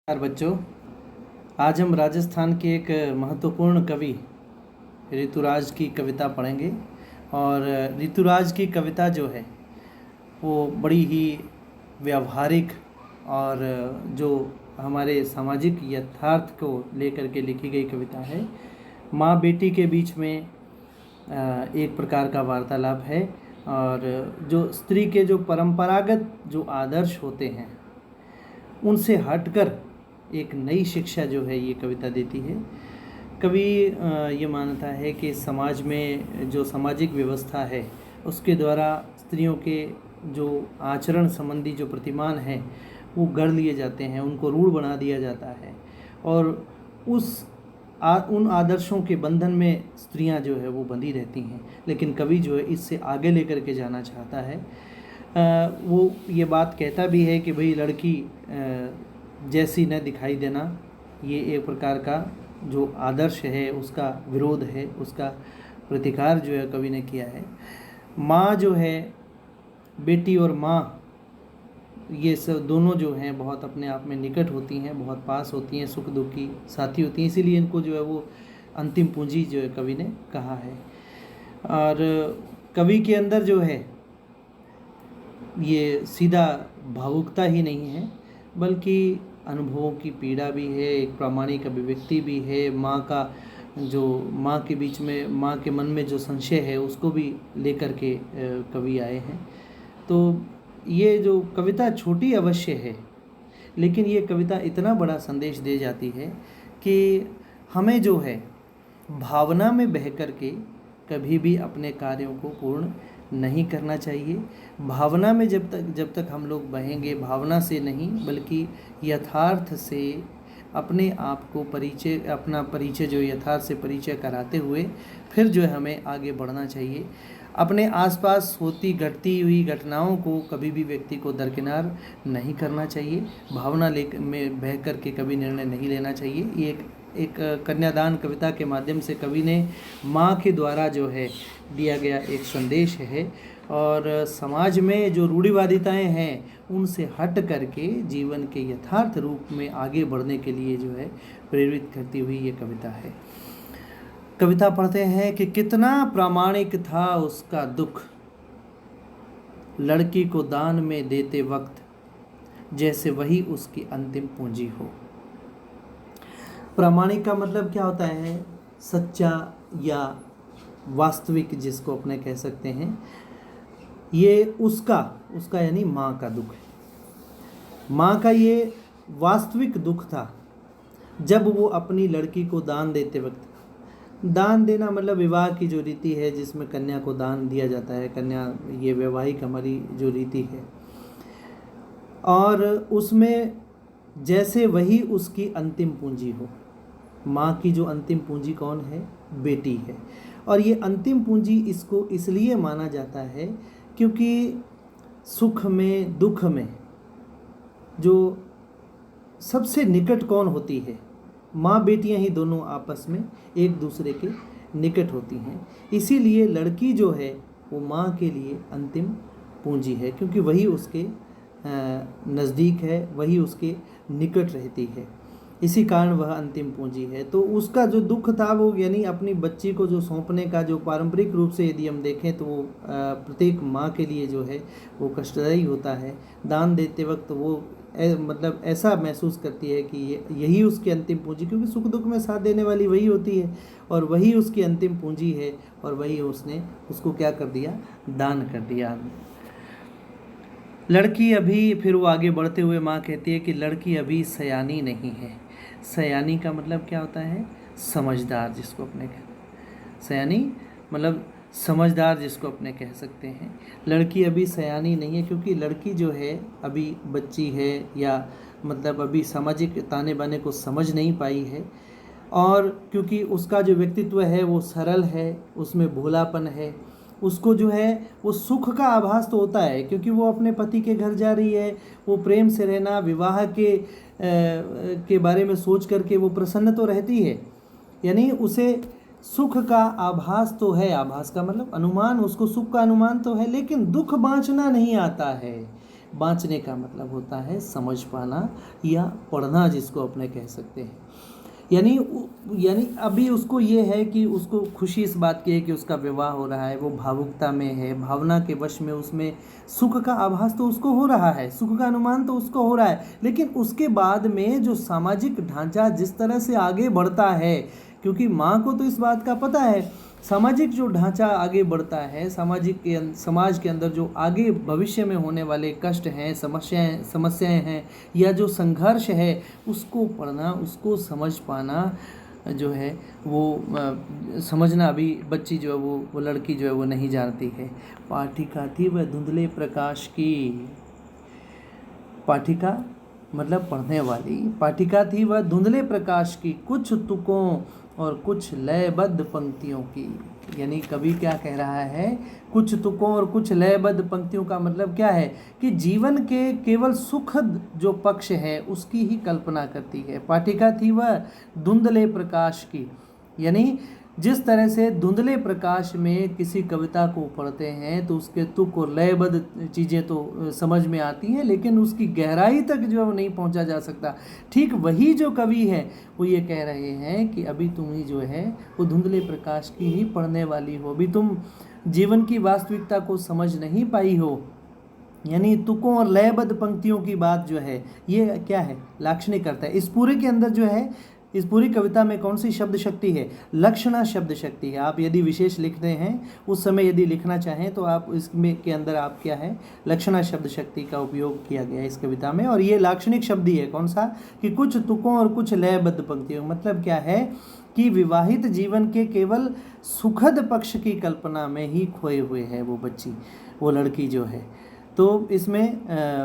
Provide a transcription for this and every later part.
नमस्कार बच्चों। आज हम राजस्थान के एक महत्वपूर्ण कवि ऋतुराज की कविता पढ़ेंगे। और ऋतुराज की कविता जो है वो बड़ी ही व्यावहारिक और जो हमारे सामाजिक यथार्थ को लेकर के लिखी गई कविता है। माँ बेटी के बीच में एक प्रकार का वार्तालाप है और जो स्त्री के जो परंपरागत जो आदर्श होते हैं उनसे हटकर एक नई शिक्षा जो है ये कविता देती है। कवि ये मानता है कि समाज में जो सामाजिक व्यवस्था है उसके द्वारा स्त्रियों के जो आचरण संबंधी जो प्रतिमान हैं वो गढ़ लिए जाते हैं, उनको रूढ़ बना दिया जाता है और उन आदर्शों के बंधन में स्त्रियां जो है वो बंधी रहती हैं। लेकिन कवि जो है इससे आगे लेकर के जाना चाहता है। वो ये बात कहता भी है कि भाई लड़की जैसी न दिखाई देना, ये एक प्रकार का जो आदर्श है उसका विरोध है, उसका प्रतिकार जो है कवि ने किया है। माँ जो है, बेटी और माँ, ये सब दोनों जो हैं बहुत अपने आप में निकट होती हैं, बहुत पास होती हैं, सुख दुख की साथी होती हैं, इसीलिए इनको जो है वो अंतिम पूंजी जो है कवि ने कहा है। और कवि के अंदर जो है ये सीधा भावुकता ही नहीं है बल्कि अनुभवों की पीड़ा भी है, एक प्रामाणिक अभिव्यक्ति भी है। माँ के बीच में, माँ के मन में जो संशय है उसको भी लेकर के कवि आए हैं। तो ये जो कविता छोटी अवश्य है लेकिन ये कविता इतना बड़ा संदेश दे जाती है कि हमें जो है भावना में बह कर के कभी भी अपने कार्यों को पूर्ण नहीं करना चाहिए। भावना में जब तक हम लोग बहेंगे, भावना से नहीं बल्कि यथार्थ से अपने आप को अपना परिचय जो यथार्थ से परिचय कराते हुए फिर जो है हमें आगे बढ़ना चाहिए। अपने आसपास होती घटती हुई घटनाओं को कभी भी व्यक्ति को दरकिनार नहीं करना चाहिए, भावना में बह कर के कभी निर्णय नहीं लेना चाहिए। ये एक कन्यादान कविता के माध्यम से कवि ने माँ के द्वारा जो है दिया गया एक संदेश है और समाज में जो रूढ़िवादिताएं हैं उनसे हट करके जीवन के यथार्थ रूप में आगे बढ़ने के लिए जो है प्रेरित करती हुई ये कविता है। कविता पढ़ते हैं कि कितना प्रामाणिक था उसका दुख, लड़की को दान में देते वक्त जैसे वही उसकी अंतिम पूंजी हो। प्रामाणिक का मतलब क्या होता है? सच्चा या वास्तविक, जिसको अपने कह सकते हैं। ये उसका यानी माँ का दुख है। माँ का ये वास्तविक दुख था जब वो अपनी लड़की को दान देते वक्त, दान देना मतलब विवाह की जो रीति है जिसमें कन्या को दान दिया जाता है, कन्या ये वैवाहिक हमारी जो रीति है, और उसमें जैसे वही उसकी अंतिम पूंजी हो। माँ की जो अंतिम पूंजी कौन है? बेटी है। और ये अंतिम पूंजी इसको इसलिए माना जाता है क्योंकि सुख में दुख में जो सबसे निकट कौन होती है? माँ बेटियाँ ही दोनों आपस में एक दूसरे के निकट होती हैं। इसीलिए लड़की जो है वो माँ के लिए अंतिम पूंजी है क्योंकि वही उसके नज़दीक है, वही उसके निकट रहती है, इसी कारण वह अंतिम पूंजी है। तो उसका जो दुख था वो यानी अपनी बच्ची को जो सौंपने का, जो पारंपरिक रूप से यदि हम देखें तो वो प्रत्येक माँ के लिए जो है वो कष्टदायी होता है। दान देते वक्त वो मतलब ऐसा महसूस करती है कि यही उसकी अंतिम पूंजी, क्योंकि सुख दुख में साथ देने वाली वही होती है और वही उसकी अंतिम पूंजी है और वही उसने उसको क्या कर दिया? दान कर दिया। लड़की अभी, फिर वो आगे बढ़ते हुए माँ कहती है कि लड़की अभी सयानी नहीं है। सयानी का मतलब क्या होता है? समझदार, जिसको अपने सयानी मतलब समझदार, जिसको अपने कह सकते हैं। लड़की अभी सयानी नहीं है क्योंकि लड़की जो है अभी बच्ची है या मतलब अभी सामाजिक ताने बाने को समझ नहीं पाई है, और क्योंकि उसका जो व्यक्तित्व है वो सरल है, उसमें भोलापन है, उसको जो है वो सुख का आभास तो होता है क्योंकि वो अपने पति के घर जा रही है, वो प्रेम से रहना, विवाह के बारे में सोच करके वो प्रसन्न तो रहती है, यानी उसे सुख का आभास तो है। आभास का मतलब अनुमान, उसको सुख का अनुमान तो है, लेकिन दुख बांचना नहीं आता है। बाँचने का मतलब होता है समझ पाना या पढ़ना, जिसको अपने कह सकते हैं। यानी अभी उसको ये है कि उसको खुशी इस बात की है कि उसका विवाह हो रहा है, वो भावुकता में है, भावना के वश में उसमें सुख का आभास तो उसको हो रहा है, सुख का अनुमान तो उसको हो रहा है, लेकिन उसके बाद में जो सामाजिक ढांचा जिस तरह से आगे बढ़ता है, क्योंकि माँ को तो इस बात का पता है, सामाजिक जो ढांचा आगे बढ़ता है, समाज के अंदर जो आगे भविष्य में होने वाले कष्ट हैं, समस्याएं हैं या जो संघर्ष है, उसको पढ़ना, उसको समझ पाना जो है वो समझना अभी बच्ची जो है वो लड़की जो है वो नहीं जानती है। पाठिका थी वह धुंधले प्रकाश की, पाठिका मतलब पढ़ने वाली, पाठिका थी वह धुंधले प्रकाश की, कुछ तुकों और कुछ लयबद्ध पंक्तियों की। यानी कवि क्या कह रहा है, कुछ तुकों और कुछ लयबद्ध पंक्तियों का मतलब क्या है कि जीवन के केवल सुखद जो पक्ष है उसकी ही कल्पना करती है। पाठिका थी वह धुंधले प्रकाश की, यानी जिस तरह से धुंधले प्रकाश में किसी कविता को पढ़ते हैं तो उसके तुक और लयबद्ध चीज़ें तो समझ में आती हैं, लेकिन उसकी गहराई तक जो है वो नहीं पहुंचा जा सकता। ठीक वही जो कवि है वो ये कह रहे हैं कि अभी तुम ही जो है वो धुंधले प्रकाश की ही पढ़ने वाली हो, अभी तुम जीवन की वास्तविकता को समझ नहीं पाई हो। यानी तुकों और लयबद्ध पंक्तियों की बात जो है ये क्या है, लाक्षणिक करता है। इस पूरे के अंदर जो है, इस पूरी कविता में कौन सी शब्द शक्ति है, लक्षणा शब्द शक्ति है। आप यदि विशेष लिखते हैं उस समय यदि लिखना चाहें तो आप इसमें के अंदर आप क्या है, लक्षणा शब्द शक्ति का उपयोग किया गया है इस कविता में। और ये लाक्षणिक शब्द ही है, कौन सा, कि कुछ तुकों और कुछ लयबद्ध पंक्तियों। मतलब क्या है कि विवाहित जीवन के केवल सुखद पक्ष की कल्पना में ही खोए हुए है वो बच्ची, वो लड़की जो है। तो इसमें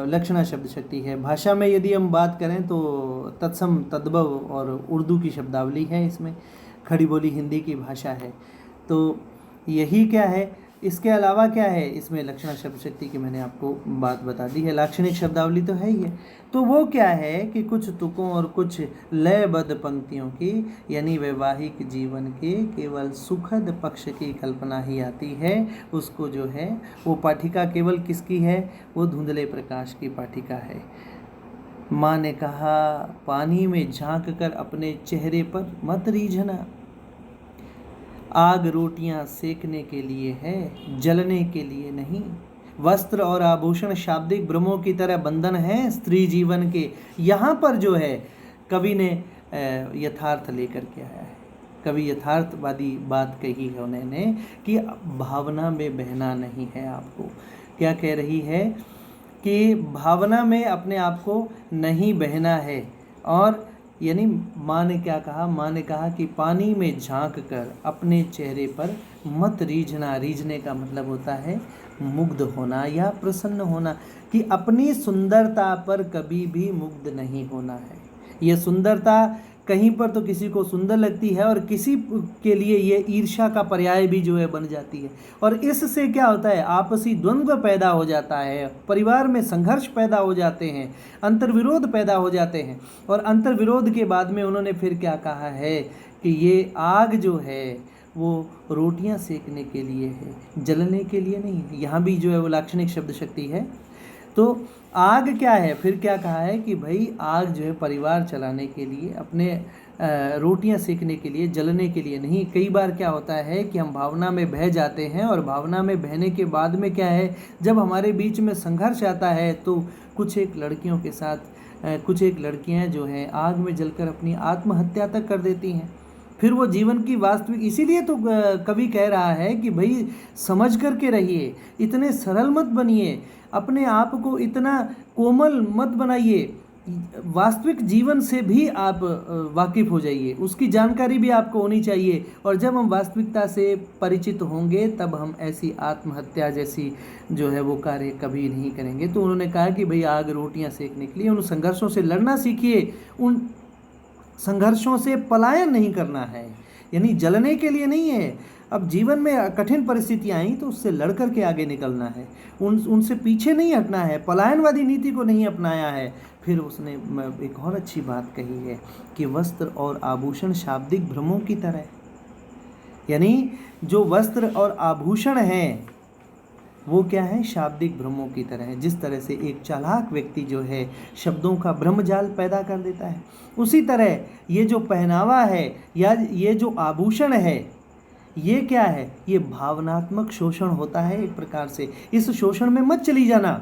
लक्षणा शब्द शक्ति है। भाषा में यदि हम बात करें तो तत्सम, तद्भव और उर्दू की शब्दावली है, इसमें खड़ी बोली हिंदी की भाषा है। तो यही क्या है, इसके अलावा क्या है, इसमें लक्षणा शब्द शक्ति की मैंने आपको बात बता दी है। लाक्षणिक शब्दावली तो है ही है। तो वो क्या है कि कुछ तुकों और कुछ लयबद्ध पंक्तियों की, यानी वैवाहिक जीवन के केवल सुखद पक्ष की कल्पना ही आती है उसको जो है वो पाठिका केवल किसकी है, वो धुंधले प्रकाश की पाठिका है। माँ ने कहा पानी में झांक कर अपने चेहरे पर मत रीझना, आग रोटियां सेकने के लिए है, जलने के लिए नहीं। वस्त्र और आभूषण शाब्दिक भ्रमों की तरह बंधन है स्त्री जीवन के। यहाँ पर जो है कवि ने यथार्थ लेकर के आया है, कवि यथार्थवादी बात कही है उन्होंने कि भावना में बहना नहीं है आपको। क्या कह रही है कि भावना में अपने आप को नहीं बहना है। और यानी माँ ने क्या कहा, माँ ने कहा कि पानी में झांक कर अपने चेहरे पर मत रीझना। रीझने का मतलब होता है मुग्ध होना या प्रसन्न होना, कि अपनी सुंदरता पर कभी भी मुग्ध नहीं होना है। ये सुंदरता कहीं पर तो किसी को सुंदर लगती है और किसी के लिए ये ईर्ष्या का पर्याय भी जो है बन जाती है। और इससे क्या होता है, आपसी द्वंद्व पैदा हो जाता है, परिवार में संघर्ष पैदा हो जाते हैं, अंतर्विरोध पैदा हो जाते हैं। और अंतर्विरोध के बाद में उन्होंने फिर क्या कहा है कि ये आग जो है वो रोटियां सेकने के लिए है, जलने के लिए नहीं। यहाँ भी जो है वो लाक्षणिक शब्द शक्ति है। तो आग क्या है, फिर क्या कहा है कि भाई आग जो है परिवार चलाने के लिए, अपने रोटियां सेकने के लिए, जलने के लिए नहीं। कई बार क्या होता है कि हम भावना में बह जाते हैं और भावना में बहने के बाद में क्या है, जब हमारे बीच में संघर्ष आता है तो कुछ एक लड़कियों के साथ कुछ एक लड़कियां जो हैं आग में जलकर अपनी आत्महत्या तक कर देती हैं। फिर वो जीवन की वास्तविक, इसीलिए तो कवि कह रहा है कि भाई समझ करके रहिए, इतने सरल मत बनिए, अपने आप को इतना कोमल मत बनाइए, वास्तविक जीवन से भी आप वाकिफ़ हो जाइए, उसकी जानकारी भी आपको होनी चाहिए। और जब हम वास्तविकता से परिचित होंगे तब हम ऐसी आत्महत्या जैसी जो है वो कार्य कभी नहीं करेंगे। तो उन्होंने कहा कि भाई आग रोटियां सेकने के लिए उन संघर्षों से लड़ना सीखिए, उन संघर्षों से पलायन नहीं करना है, यानी जलने के लिए नहीं है। अब जीवन में कठिन परिस्थितियाँ आई तो उससे लड़ कर के आगे निकलना है, उनसे पीछे नहीं हटना है, पलायनवादी नीति को नहीं अपनाया है। फिर उसने एक और अच्छी बात कही है कि वस्त्र और आभूषण शाब्दिक भ्रमों की तरह, यानी जो वस्त्र और आभूषण हैं वो क्या है, शाब्दिक भ्रमों की तरह है। जिस तरह से एक चालाक व्यक्ति जो है शब्दों का भ्रमजाल पैदा कर देता है, उसी तरह ये जो पहनावा है या ये जो आभूषण है, ये क्या है, ये भावनात्मक शोषण होता है एक प्रकार से। इस शोषण में मत चली जाना,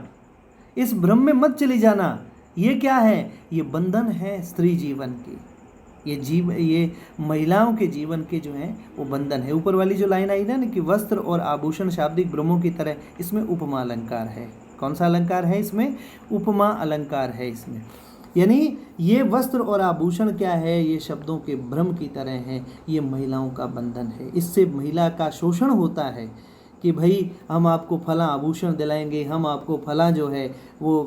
इस भ्रम में मत चली जाना। ये क्या है, ये बंधन है स्त्री जीवन की, ये महिलाओं के जीवन के जो हैं वो बंधन है। ऊपर वाली जो लाइन आई ना कि वस्त्र और आभूषण शाब्दिक भ्रमों की तरह, इसमें उपमा अलंकार है। कौन सा अलंकार है इसमें, उपमा अलंकार है इसमें। यानी ये वस्त्र और आभूषण क्या है, ये शब्दों के भ्रम की तरह हैं, ये महिलाओं का बंधन है। इससे महिला का शोषण होता है कि भाई हम आपको फला आभूषण दिलाएंगे, हम आपको फला जो है वो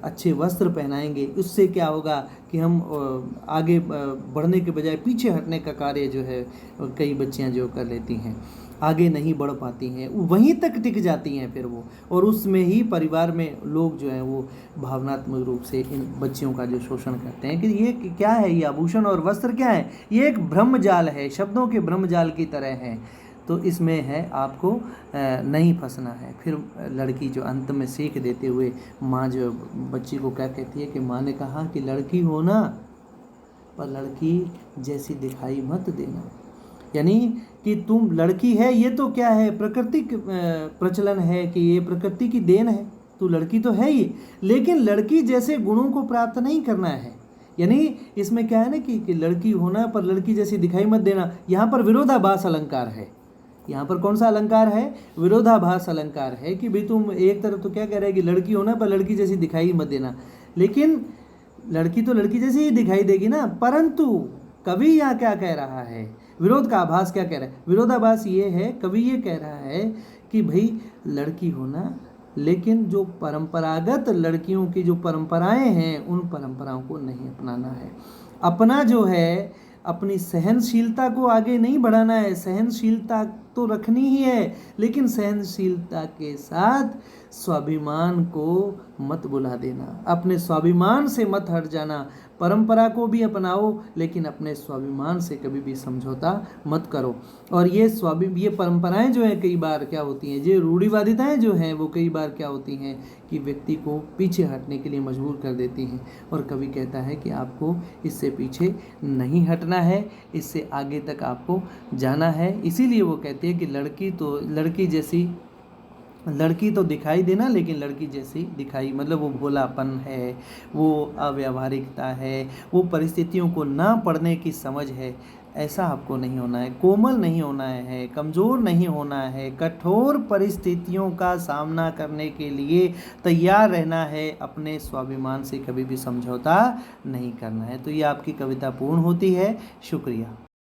अच्छे वस्त्र पहनाएंगे। उससे क्या होगा कि हम आगे बढ़ने के बजाय पीछे हटने का कार्य जो है कई बच्चियां जो कर लेती हैं, आगे नहीं बढ़ पाती हैं, वहीं तक टिक जाती हैं फिर वो, और उसमें ही परिवार में लोग जो हैं वो भावनात्मक रूप से इन बच्चियों का जो शोषण करते हैं कि ये क्या है, ये आभूषण और वस्त्र क्या है, ये एक ब्रह्मजाल है, शब्दों के ब्रह्मजाल की तरह है। तो इसमें है आपको नहीं फंसना है। फिर लड़की जो अंत में सीख देते हुए माँ जो बच्ची को क्या कहती है कि माँ ने कहा कि लड़की हो ना, पर लड़की जैसी दिखाई मत देना। यानी कि तुम लड़की है, ये तो क्या है, प्राकृतिक प्रचलन है कि ये प्रकृति की देन है, तू लड़की तो है ही, लेकिन लड़की जैसे गुणों को प्राप्त नहीं करना है। यानी इसमें क्या है ना कि लड़की होना पर लड़की जैसी दिखाई मत देना। यहाँ पर विरोधाभास अलंकार है। यहाँ पर कौन सा अलंकार है, विरोधाभास अलंकार है कि भाई तुम एक तरफ तो क्या कह रहे हैं कि लड़की होना पर लड़की जैसी दिखाई मत देना, लेकिन लड़की तो लड़की जैसी ही दिखाई देगी ना। परंतु कवि यहाँ क्या कह रहा है, विरोध का आभास क्या कह रहा है, विरोधाभास ये है, कवि ये कह रहा है कि भाई लड़की होना, लेकिन जो परंपरागत लड़कियों की जो परंपराएं हैं उन परंपराओं को नहीं अपनाना है। अपना जो है अपनी सहनशीलता को आगे नहीं बढ़ाना है। सहनशीलता तो रखनी ही है, लेकिन सहनशीलता के साथ स्वाभिमान को मत भुला देना, अपने स्वाभिमान से मत हट जाना। परंपरा को भी अपनाओ, लेकिन अपने स्वाभिमान से कभी भी समझौता मत करो। और ये परंपराएं जो हैं कई बार क्या होती हैं, ये रूढ़िवादिताएं जो हैं वो कई बार क्या होती हैं कि व्यक्ति को पीछे हटने के लिए मजबूर कर देती हैं। और कवि कहता है कि आपको इससे पीछे नहीं हटना है, इससे आगे तक आपको जाना है। इसीलिए वो कहते हैं कि लड़की तो दिखाई देना, लेकिन लड़की जैसी दिखाई, मतलब वो भोलापन है, वो अव्यावहारिकता है, वो परिस्थितियों को ना पढ़ने की समझ है। ऐसा आपको नहीं होना है, कोमल नहीं होना है, कमज़ोर नहीं होना है, कठोर परिस्थितियों का सामना करने के लिए तैयार रहना है, अपने स्वाभिमान से कभी भी समझौता नहीं करना है। तो ये आपकी कविता पूर्ण होती है। शुक्रिया।